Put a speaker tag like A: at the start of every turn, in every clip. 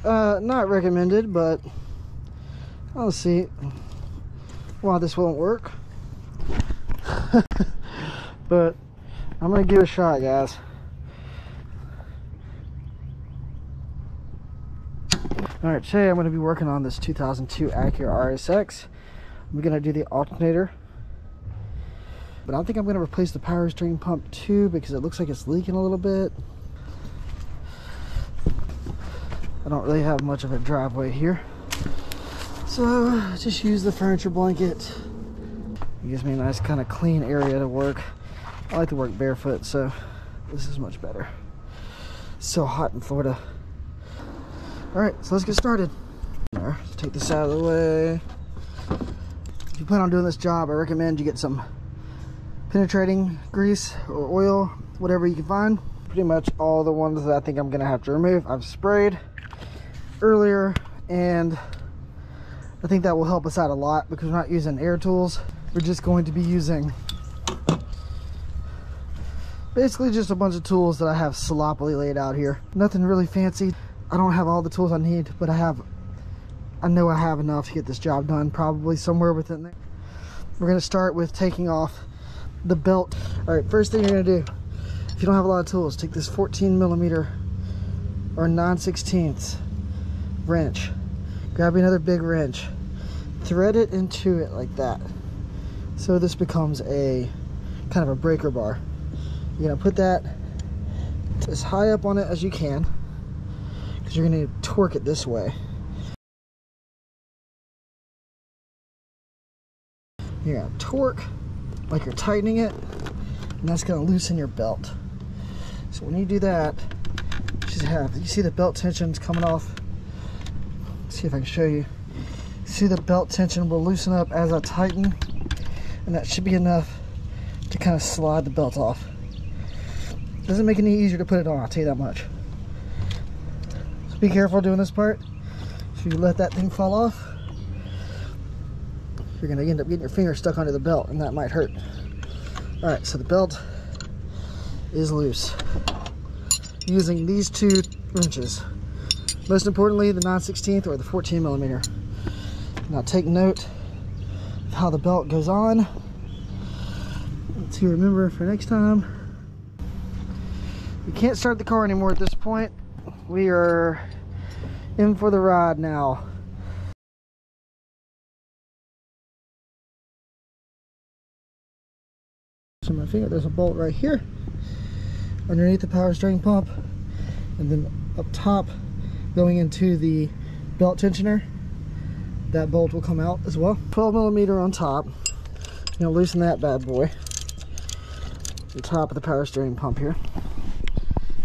A: Not recommended, but I'll see why this won't work. But I'm gonna give it a shot, guys. Alright, today I'm going to be working on this 2002 Acura RSX. I'm going to do the alternator, but I think I'm going to replace the power steering pump too, because it looks like it's leaking a little bit. I don't really have much of a driveway here, so just use the furniture blanket. It gives me a nice kind of clean area to work. I like to work barefoot, so this is much better. It's so hot in Florida. Alright, so let's get started. Let's take this out of the way. If you plan on doing this job, I recommend you get some penetrating grease or oil, whatever you can find. Pretty much all the ones that I think I'm going to have to remove, I've sprayed earlier, and I think that will help us out a lot because we're not using air tools. We're just going to be using basically just a bunch of tools that I have sloppily laid out here. Nothing really fancy. I don't have all the tools I need, but I know I have enough to get this job done, probably somewhere within there. We're gonna start with taking off the belt. All right, first thing you're gonna do, if you don't have a lot of tools, take this 14mm or 9/16 wrench. Grab another big wrench, thread it into it like that. So this becomes a kind of a breaker bar. You're gonna put that as high up on it as you can, because you're going to torque it this way. You're going to torque like you're tightening it, and that's going to loosen your belt. So when you do that, you see the belt tension's coming off. Let's see if I can show you. See, the belt tension will loosen up as I tighten, and that should be enough to kind of slide the belt off. Doesn't make it any easier to put it on, I'll tell you that much. Be careful doing this part. If you let that thing fall off, you're going to end up getting your finger stuck under the belt, and that might hurt. Alright, so the belt is loose using these two wrenches. Most importantly, the 9/16 or the 14mm. Now take note of how the belt goes on to remember for next time. We can't start the car anymore at this point. We are in for the ride now. So my finger, there's a bolt right here underneath the power steering pump, and then up top going into the belt tensioner, that bolt will come out as well. 12mm on top. You know, loosen that bad boy. The top of the power steering pump here.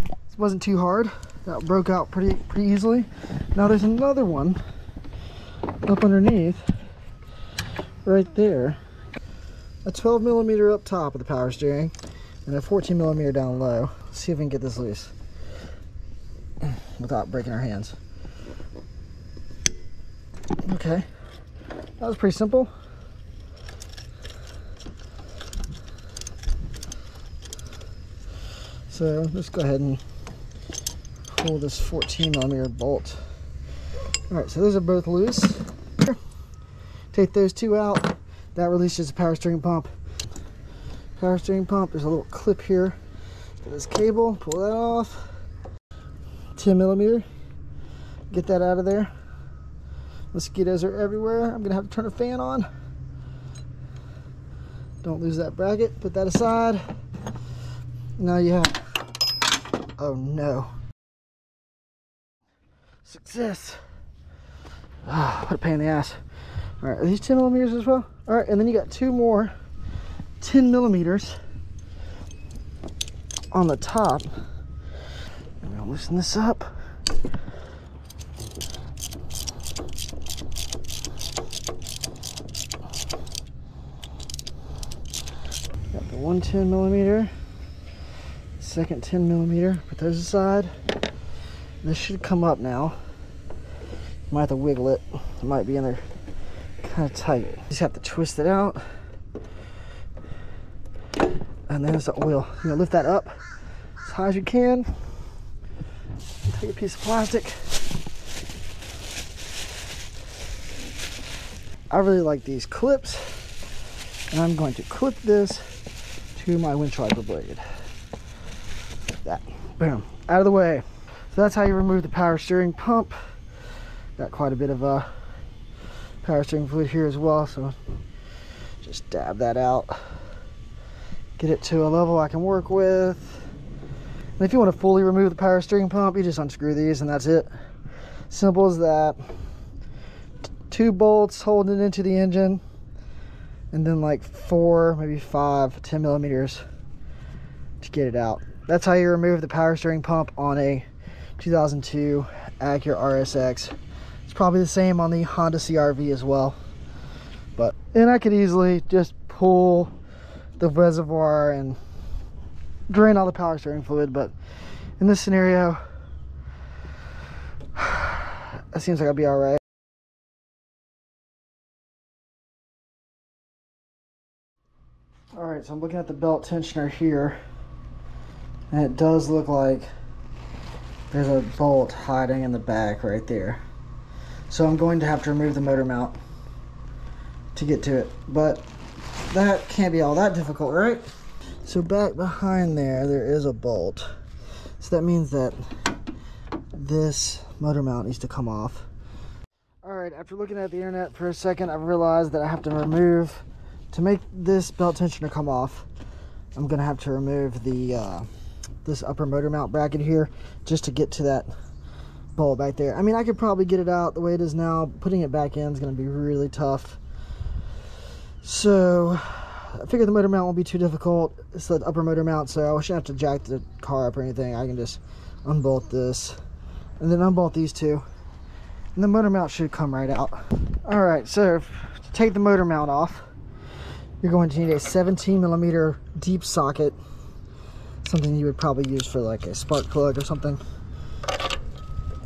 A: This wasn't too hard. That broke out pretty easily. Now there's another one up underneath, right there. A 12mm up top of the power steering, and a 14mm down low. Let's see if we can get this loose without breaking our hands. Okay, that was pretty simple. So let's go ahead and pull this 14mm bolt. Alright, so those are both loose. Take those two out. That releases the power steering pump. Power steering pump, there's a little clip here to this cable. Pull that off. 10mm. Get that out of there. Mosquitoes are everywhere. I'm gonna have to turn a fan on. Don't lose that bracket. Put that aside. Now you have, oh no. Success. What a pain in the ass. All right, are these 10mm as well? All right, and then you got two more 10mm on the top. I'm gonna loosen this up. Got the one 10mm, second 10mm. Put those aside. This should come up now. Might have to wiggle it. It might be in there kind of tight. Just have to twist it out. And then there's the oil. You're gonna lift that up as high as you can. Take a piece of plastic, I really like these clips, and I'm going to clip this to my windshield wiper blade. Like that. Boom. Out of the way. So that's how you remove the power steering pump. Got quite a bit of power steering fluid here as well, so just dab that out. Get it to a level I can work with. And if you want to fully remove the power steering pump, you just unscrew these and that's it. Simple as that. 2 bolts holding it into the engine, and then like 4, maybe 5, 10 millimeters to get it out. That's how you remove the power steering pump on a 2002 Acura RSX. It's probably the same on the Honda CR-V as well. And I could easily just pull the reservoir and drain all the power steering fluid, but in this scenario, it seems like I'll be all right. All right, so I'm looking at the belt tensioner here, and it does look like there's a bolt hiding in the back right there. So I'm going to have to remove the motor mount to get to it, but that can't be all that difficult, right? So back behind there is a bolt. So that means that this motor mount needs to come off. All right, after looking at the internet for a second, I realized that I have to make this belt tensioner come off, I'm gonna have to remove the this upper motor mount bracket here just to get to that bolt back there. I mean, I could probably get it out the way it is now. Putting it back in is gonna be really tough. So I figured the motor mount won't be too difficult. It's the upper motor mount, so I shouldn't have to jack the car up or anything. I can just unbolt this and then unbolt these two, and the motor mount should come right out. All right, so to take the motor mount off, you're going to need a 17 millimeter deep socket, something you would probably use for like a spark plug or something.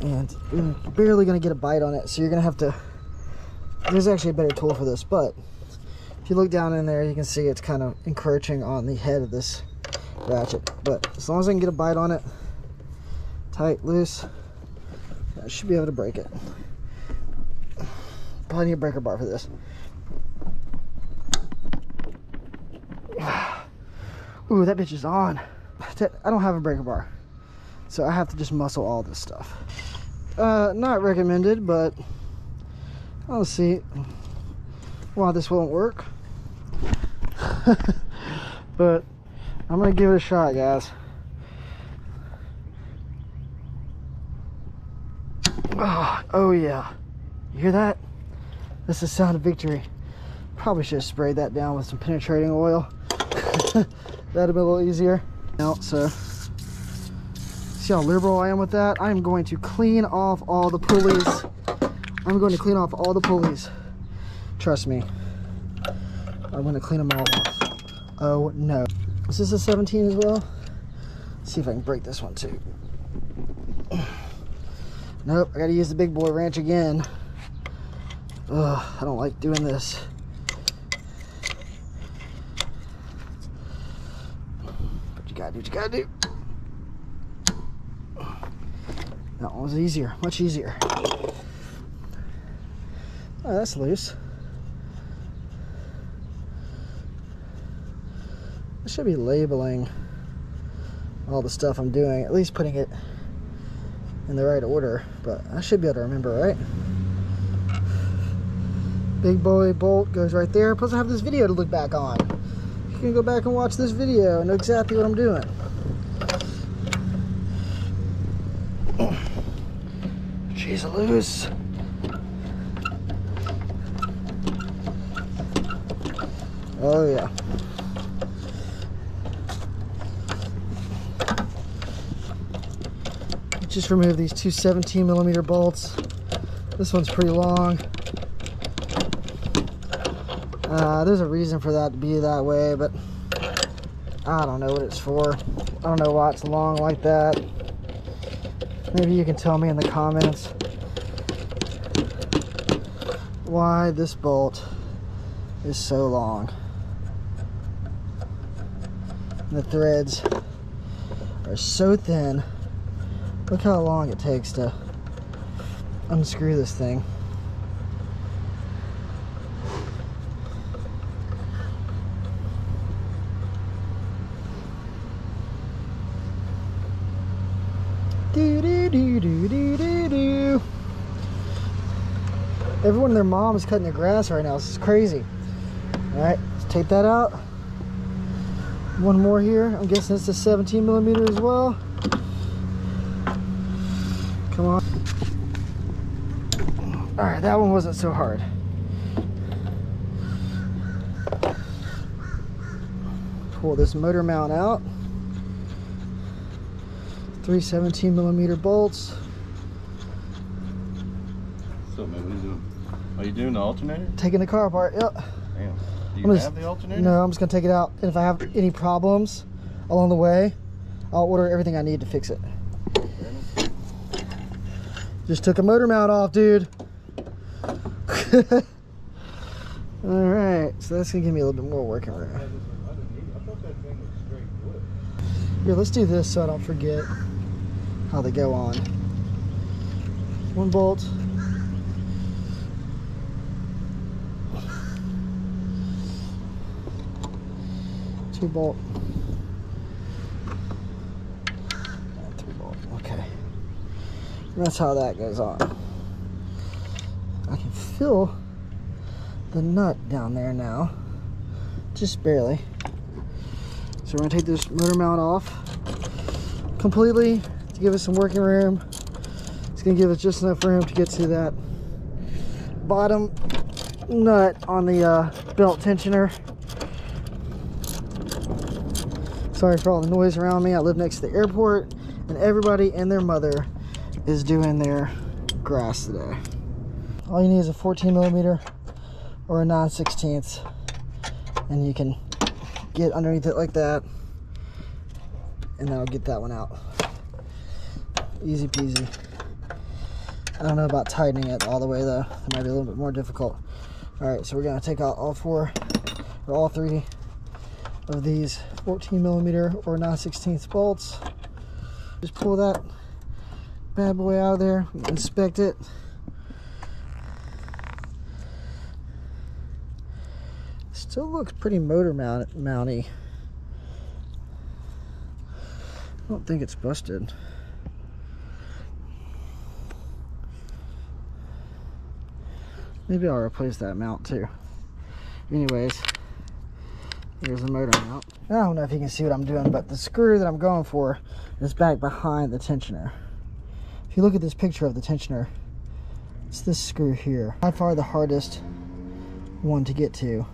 A: And you're barely going to get a bite on it, so you're going to have to, there's actually a better tool for this, but if you look down in there, you can see it's kind of encroaching on the head of this ratchet. But as long as I can get a bite on it, tight, loose, I should be able to break it. Probably need a breaker bar for this. Ooh, that bitch is on. I don't have a breaker bar, so I have to just muscle all this stuff. Not recommended, but I'll see why this won't work. But I'm gonna give it a shot, guys. Oh yeah, you hear that? That's the sound of victory. Probably should have sprayed that down with some penetrating oil. That'd have been a little easier. So see how liberal I am with that? I'm going to clean off all the pulleys. I'm going to clean off all the pulleys. Trust me, I'm going to clean them all off. Oh no. Is this a 17 as well? Let's see if I can break this one too. Nope, I gotta use the big boy wrench again. Ugh, I don't like doing this. But you gotta do what you gotta do. That one was easier, much easier. Oh, that's loose. I should be labeling all the stuff I'm doing, at least putting it in the right order, but I should be able to remember, right? Big boy bolt goes right there. Plus I have this video to look back on. You can go back and watch this video and know exactly what I'm doing. She's loose. Oh yeah. Just remove these two 17 millimeter bolts. This one's pretty long. There's a reason for that to be that way, but I don't know what it's for. I don't know why it's long like that. Maybe you can tell me in the comments why this bolt is so long. And the threads are so thin. Look how long it takes to unscrew this thing. Everyone and their mom is cutting their grass right now. This is crazy. All right, let's take that out. One more here. I'm guessing it's a 17 millimeter as well. Come on. All right, that one wasn't so hard. Pull this motor mount out. 3 17 millimeter bolts.
B: So, man, what are you doing? Are you doing the alternator?
A: Taking the car apart, yep.
B: Damn. Do you have the alternator?
A: No, I'm just gonna take it out. And if I have any problems along the way, I'll order everything I need to fix it. Just took a motor mount off, dude. Alright, so that's gonna give me a little bit more working room. Here, let's do this so I don't forget how they go on. One bolt. Two bolt. And 3 bolt. Okay. And that's how that goes on. I can feel the nut down there now. Just barely. So we're gonna take this motor mount off completely to give us some working room. It's gonna give us just enough room to get to that bottom nut on the belt tensioner. Sorry for all the noise around me. I live next to the airport and everybody and their mother is doing their grass today. All you need is a 14 millimeter or a 9/16 and you can get underneath it like that and that'll get that one out. Easy peasy. I don't know about tightening it all the way though. It might be a little bit more difficult. Alright, so we're gonna take out all 4 or all 3 of these 14 millimeter or 9/16 bolts. Just pull that bad boy out of there, inspect it. Still looks pretty motor mounty. I don't think it's busted. Maybe I'll replace that mount too. Anyways, here's the motor mount. I don't know if you can see what I'm doing, but the screw that I'm going for is back behind the tensioner. If you look at this picture of the tensioner, it's this screw here. By far the hardest one to get to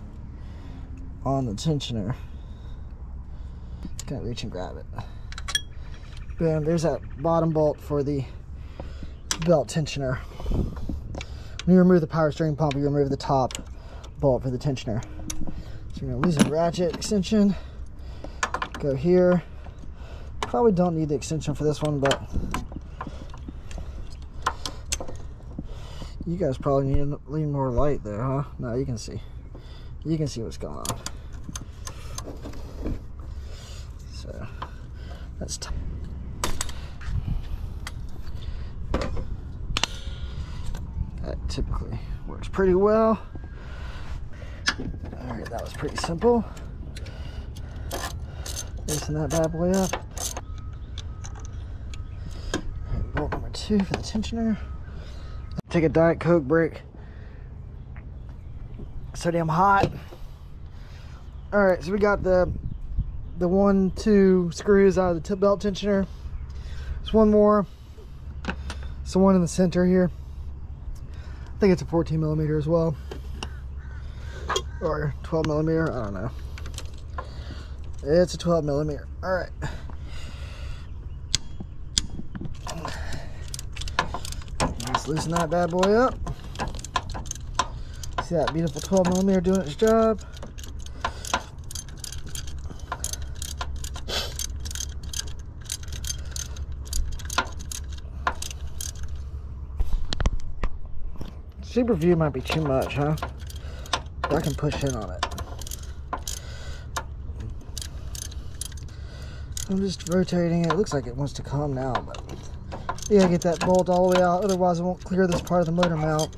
A: on the tensioner. Just gonna reach and grab it. Boom, there's that bottom bolt for the belt tensioner. When you remove the power steering pump, you remove the top bolt for the tensioner. So you're gonna lose a ratchet extension. Go here. Probably don't need the extension for this one, but you guys probably need a little more light there, huh? No, you can see. You can see what's going on. So that's that typically works pretty well. All right, that was pretty simple. Loosen that bad boy up. All right, bolt number 2 for the tensioner. Take a Diet Coke break. So damn hot. All right, so we got the 1, 2 screws out of the belt tensioner. There's one more. It's the one in the center here. I think it's a 14 millimeter as well, or 12 millimeter. I don't know. It's a 12 millimeter. All right. Let's loosen that bad boy up. See that beautiful 12 millimeter doing its job. Super view might be too much, huh? But I can push in on it. I'm just rotating it. It looks like it wants to come now, but you gotta get that bolt all the way out, otherwise it won't clear this part of the motor mount.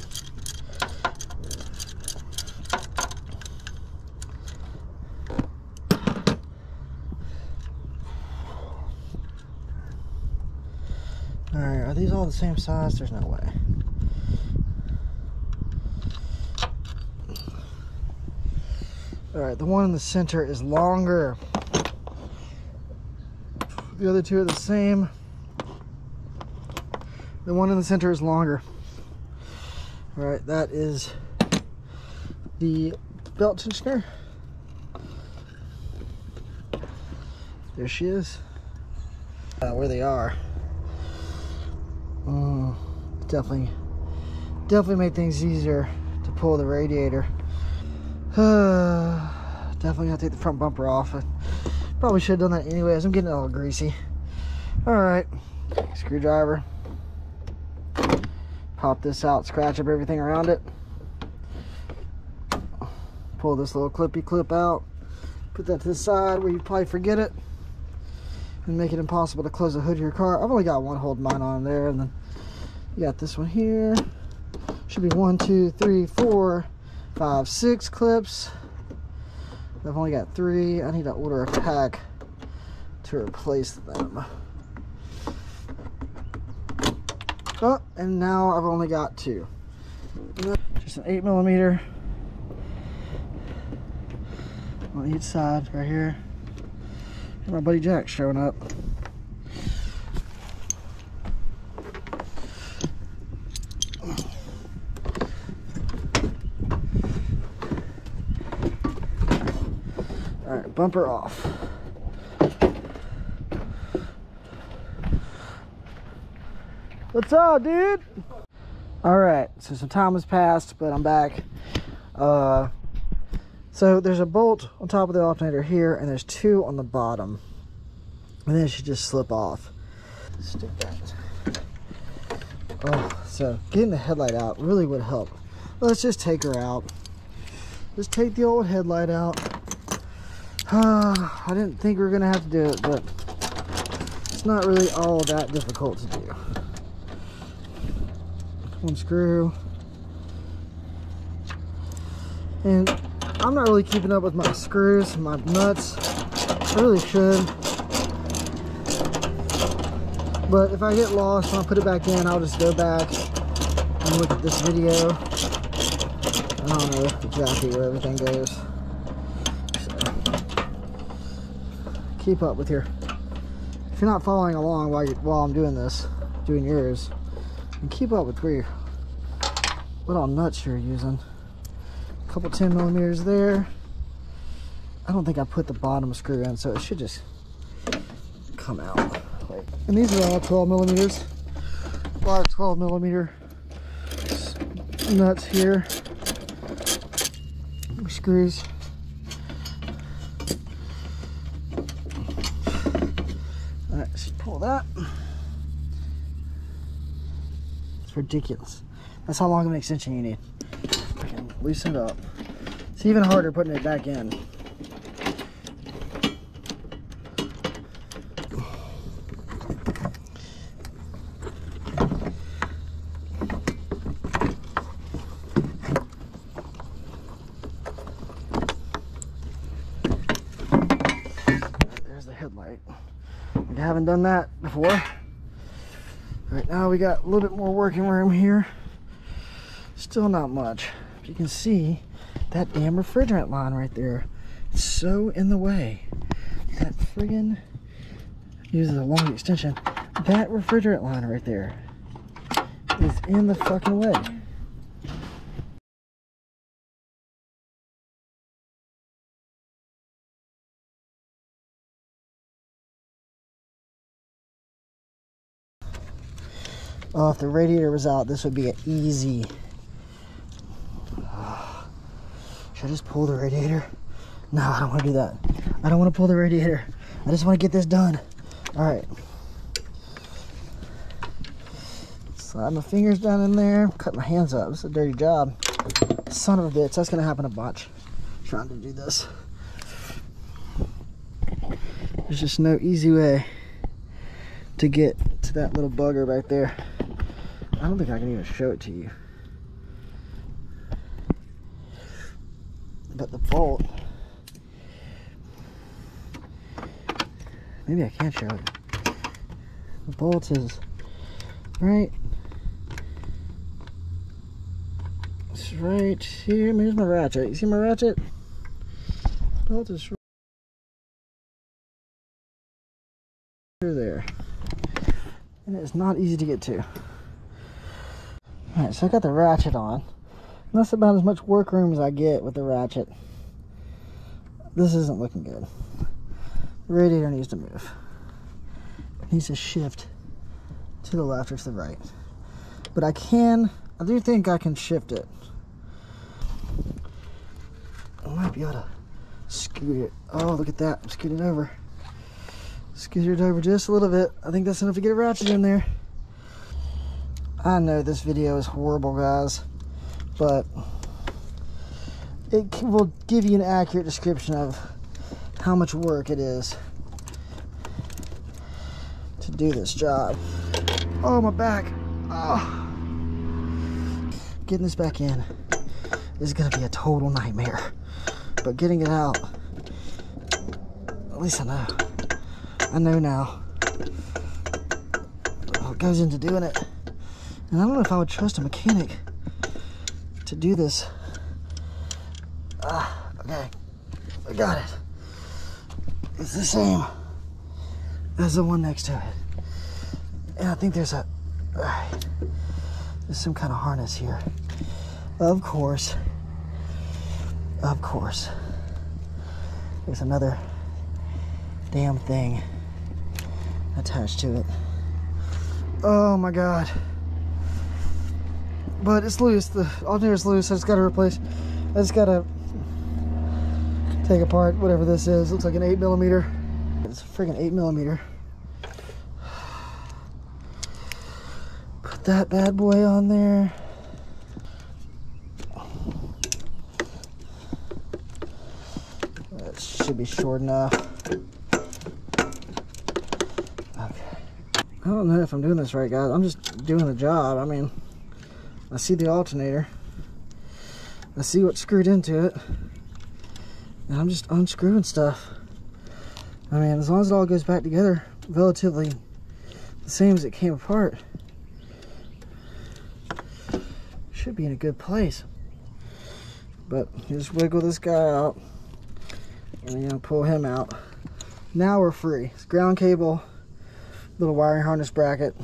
A: Alright, are these all the same size? There's no way. All right, the one in the center is longer. The other two are the same. The one in the center is longer. All right, that is the belt tensioner. There she is. Where they are. Definitely made things easier to pull the radiator. Definitely gotta take the front bumper off. I probably should have done that anyways. I'm getting all greasy. All right, screwdriver. Pop this out, scratch up everything around it. Pull this little clippy clip out. Put that to the side where you probably forget it. And make it impossible to close the hood of your car. I've only got one holding mine on there, and then you got this one here. Should be 1, 2, 3, 4, 5, 6 clips. I've only got 3. I need to order a pack to replace them. Oh, and now I've only got 2. Just an 8mm on each side right here. My buddy Jack's showing up. All right, bumper off. What's up, dude? All right, so some time has passed, but I'm back. So there's a bolt on top of the alternator here, and there's 2 on the bottom. And then it should just slip off. Stick that. Oh, so getting the headlight out really would help. Let's just take her out. Just take the old headlight out. I didn't think we were gonna have to do it, but it's not really all that difficult to do. One screw. And I'm not really keeping up with my screws, my nuts. I really should. But if I get lost and I'll put it back in, I'll just go back and look at this video. I don't know exactly where everything goes. So, keep up with your... If you're not following along while I'm doing this, doing yours, and keep up with what all nuts you're using. Couple 10mm there. I don't think I put the bottom screw in, so it should just come out. Wait. And these are all 12mm. A lot of 12mm nuts here. Screws. Alright, let's pull that. It's ridiculous. That's how long of an extension you need. Loosen it up. It's even harder putting it back in. There's the headlight. I haven't done that before. Right now we got a little bit more working room here. Still not much. You can see that damn refrigerant line right there. It's so in the way. That friggin' uses a long extension. That refrigerant line right there is in the fucking way. Oh, if the radiator was out, this would be an easy. Should I just pull the radiator? No, I don't want to do that. I don't want to pull the radiator. I just want to get this done. All right. Slide my fingers down in there. Cut my hands up. This is a dirty job. Son of a bitch. That's going to happen a bunch. Trying to do this. There's just no easy way to get to that little bugger right there. I don't think I can even show it to you. But the bolt, maybe I can show it. The bolt is Right. It's right here. Here's my ratchet. You see my ratchet? Belt is right there. And it's not easy to get to. Alright, so I got the ratchet on. And that's about as much work room as I get with the ratchet. This isn't looking good. The radiator needs to move. It needs to shift to the left or to the right. But I do think I can shift it. I might be able to scoot it. Oh, look at that. I'm scooting over. Scoot it over just a little bit. I think that's enough to get a ratchet in there. I know this video is horrible, guys, but it will give you an accurate description of how much work it is to do this job. Oh, my back. Oh. Getting this back in is going to be a total nightmare, but getting it out, at least I know. I know now what goes into doing it. And I don't know if I would trust a mechanic to do this. Okay, I got it. It's the same as the one next to it. And I think there's some kind of harness here. Of course. There's another damn thing attached to it. Oh my God. But it's loose. The alternator's loose. I just got to replace. I just got to take apart whatever this is. Looks like an 8mm. It's a friggin' 8mm. Put that bad boy on there. That should be short enough. Okay. I don't know if I'm doing this right, guys. I'm just doing the job. I mean, I see the alternator. I see what's screwed into it. And I'm just unscrewing stuff. I mean, as long as it all goes back together relatively the same as it came apart, should be in a good place. But you just wiggle this guy out and you know, pull him out. Now we're free. It's ground cable, little wiring harness bracket,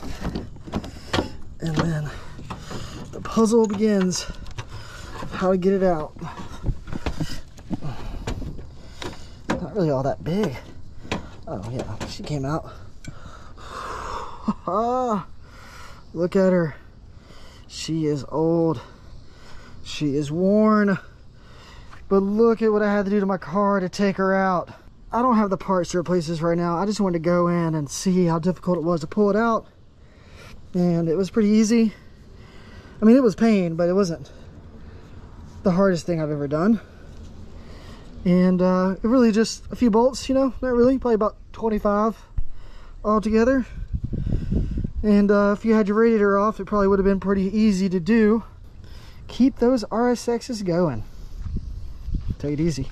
A: and then the puzzle begins of how to get it out. Not really all that big. Oh yeah, she came out. Look at her. She is old. She is worn. But look at what I had to do to my car to take her out. I don't have the parts to replace this right now. I just wanted to go in and see how difficult it was to pull it out. And it was pretty easy. I mean, it was pain, but it wasn't the hardest thing I've ever done. And it really just a few bolts, you know, not really, probably about 25 altogether. And if you had your radiator off, it probably would have been pretty easy to do. Keep those RSXs going. Take it easy.